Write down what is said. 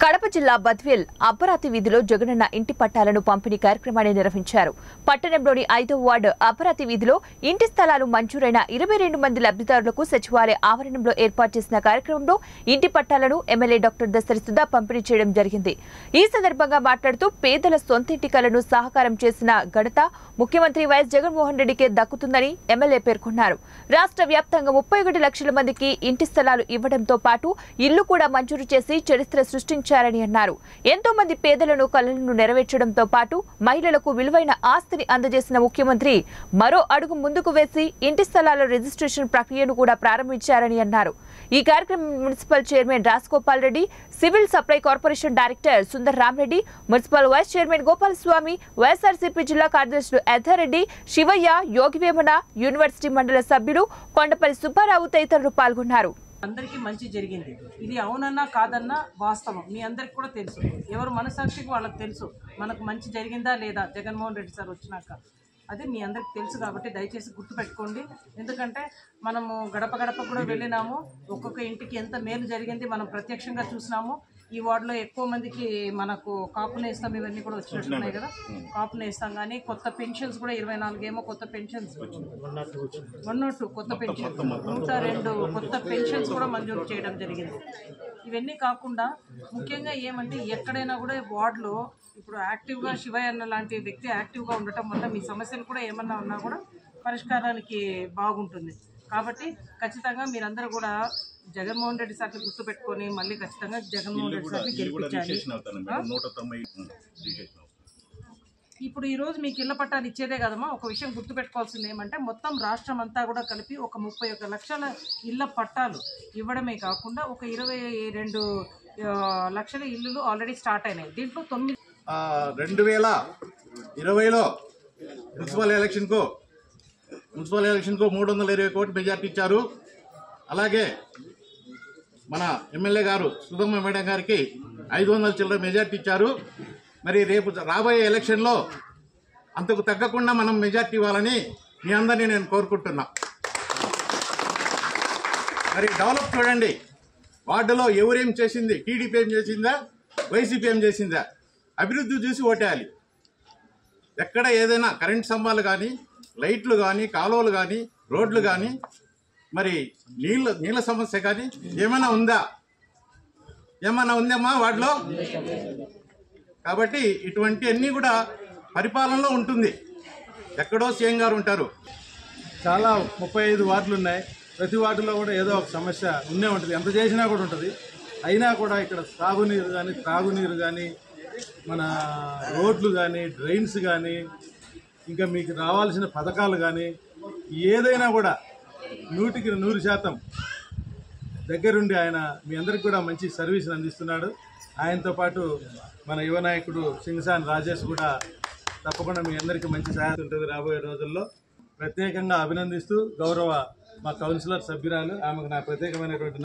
కడప జిల్లా బద్వేల్ అపరాతి వీధిలో జగనన్న ఇంటి పట్టాలను పంపిణీ కార్యక్రమాన్ని నిర్వహించారు. పట్టణంలోని 5వ వార్డు అపరాతి వీధిలో ఇంటి స్థలాలు మంజూరైన 22 మంది లబ్ధిదారులకు సచివాలయ ఆవరణంలో ఏర్పాటు చేసిన కార్యక్రమంలో ఇంటి పట్టాలను ఎమ్మెల్యే డాక్టర్ దస్తరి సుధా పంపిణీ చేయడం జరిగింది. ఈ సందర్భంగా మాట్లాడుతూ పేదల సొంతింటి కలను సహకారం చేసిన ఘనత ముఖ్యమంత్రి వైఎస్ జగన్మోహన్ రెడ్డికే దక్కుతుందని ఎమ్మెల్యే పేర్కొన్నారు. రాష్ట్ర వ్యాప్తంగా 31 లక్షల మందికి ఇంటి స్థలాలు ఇవ్వడంతో పాటు ఇల్లు కూడా మంజూరు చేసి చరిత్ర సృష్టించారని అన్నారు. ఎంతో మంది పేదలను కలలను నెరవేర్చడంతో పాటు మహిళలకు విలువైన ఆస్తిని అందజేసిన ముఖ్యమంత్రి మరో అడుగు ముందుకు వేసి ఇంటి స్థలాల రిజిస్ట్రేషన్ ప్రక్రియను కూడా ప్రారంభించారని అన్నారు. ఈ కార్యక్రమం municipal chairman Rajagopal Reddy, civil supply corporation director Sundar Ramareddy, municipal vice chairman Gopalaswamy, YSRCP జిల్లా కార్యదర్శులు ఎద్దారెడ్డి, శివయ్య, యోగివేమన, యూనివర్సిటీ మండల సభ్యులు కొండపల్లి సుబ్బారావు తదితరులు పాల్గొన్నారు. అందరికీ మంచి జరిగింది. ఇది అవునన్నా కాదన్నా వాస్తవం. మీ అందరికి కూడా తెలుసు, ఎవరు మనసాక్షికి వాళ్ళకి తెలుసు మనకు మంచి జరిగిందా లేదా జగన్మోహన్ రెడ్డి సార్ వచ్చినాక. అది మీ అందరికి తెలుసు కాబట్టి దయచేసి గుర్తుపెట్టుకోండి. ఎందుకంటే మనము గడప గడప కూడా వెళ్ళినాము, ఒక్కొక్క ఇంటికి ఎంత మేలు జరిగింది మనం ప్రత్యక్షంగా చూసినాము. ఈ వార్డులో ఎక్కువ మందికి మనకు కాపు నేస్తాం ఇవన్నీ కూడా వచ్చినట్టున్నాయి కదా, కాపు నేస్తాం. కానీ కొత్త పెన్షన్స్ కూడా 24 ఏమో కొత్త పెన్షన్స్, 102 కొత్త పెన్షన్, 102 కొత్త పెన్షన్స్ కూడా మంజూరు చేయడం జరిగింది. ఇవన్నీ కాకుండా ముఖ్యంగా ఏమంటే ఎక్కడైనా కూడా వార్డులో ఇప్పుడు యాక్టివ్గా శివయ్య అన్న లాంటి వ్యక్తి యాక్టివ్గా ఉండటం వల్ల మీ సమస్యలు కూడా ఏమన్నా ఉన్నా కూడా పరిష్కారానికి బాగుంటుంది. కాబట్టి ఖచ్చితంగా మీరందరూ కూడా జగన్మోహన్ రెడ్డి సార్ని గుర్తుపెట్టుకొని మళ్ళీ ఖచ్చితంగా జగన్మోహన్ రెడ్డి సార్ని గెలిపించాలి. ఇప్పుడు ఈరోజు మీకు ఇళ్ల పట్టాలు ఇచ్చేదే కదమ్మా. ఒక విషయం గుర్తుపెట్టుకోవాల్సింది ఏమంటే మొత్తం రాష్ట్రం అంతా కూడా కలిపి ఒక 31 లక్షల ఇళ్ల పట్టాలు ఇవ్వడమే కాకుండా ఒక 22 లక్షల ఇల్లులు ఆల్రెడీ స్టార్ట్ అయినాయి. దీంట్లో 2020లో మున్సిపల్ ఎలక్షన్కు 320 కోట్ల మెజార్టీ ఇచ్చారు. అలాగే మన ఎమ్మెల్యే గారు సుధమ్మ మేడం గారికి 500 చిల్లర మెజార్టీ ఇచ్చారు. మరి రేపు రాబోయే ఎలక్షన్లో అంతకు తగ్గకుండా మనం మెజార్టీ ఇవ్వాలని మీ అందరినీ నేను కోరుకుంటున్నా. మరి డెవలప్ చూడండి, వార్డులో ఎవరేం చేసింది, టీడీపీ ఏం చేసిందా, వైసీపీ ఏం చేసిందా, అభివృద్ధి చూసి ఓటేయాలి. ఎక్కడ ఏదైనా కరెంట్ స్తంభాలు కానీ, లైట్లు కానీ, కాలువలు కానీ, రోడ్లు కానీ, మరి నీళ్ళ సమస్య కానీ ఏమైనా ఉందమ్మా వాటిలో? కాబట్టి ఇటువంటి అన్నీ కూడా పరిపాలనలో ఉంటుంది. ఎక్కడో సీఎం గారు ఉంటారు. చాలా 35 వార్డులు ఉన్నాయి. ప్రతి వార్డులో కూడా ఏదో ఒక సమస్య ఉండే ఉంటుంది, ఎంత చేసినా కూడా ఉంటుంది. అయినా కూడా ఇక్కడ సాగునీరు కానీ, త్రాగునీరు కానీ, మన రోడ్లు కానీ, డ్రైన్స్ కానీ, ఇంకా మీకు రావాల్సిన పథకాలు కానీ ఏదైనా కూడా 100కి 100% దగ్గరుండి ఆయన మీ అందరికి కూడా మంచి సర్వీస్ అందిస్తున్నాడు. ఆయనతో పాటు మన యువ నాయకుడు సింగసాని రాజేష్ కూడా తప్పకుండా మీ అందరికీ మంచి సహాయం ఉంటుంది రాబోయే రోజుల్లో. ప్రత్యేకంగా అభినందిస్తూ గౌరవ మా కౌన్సిలర్ సభ్యురాలు, ఆమెకు నా ప్రత్యేకమైనటువంటి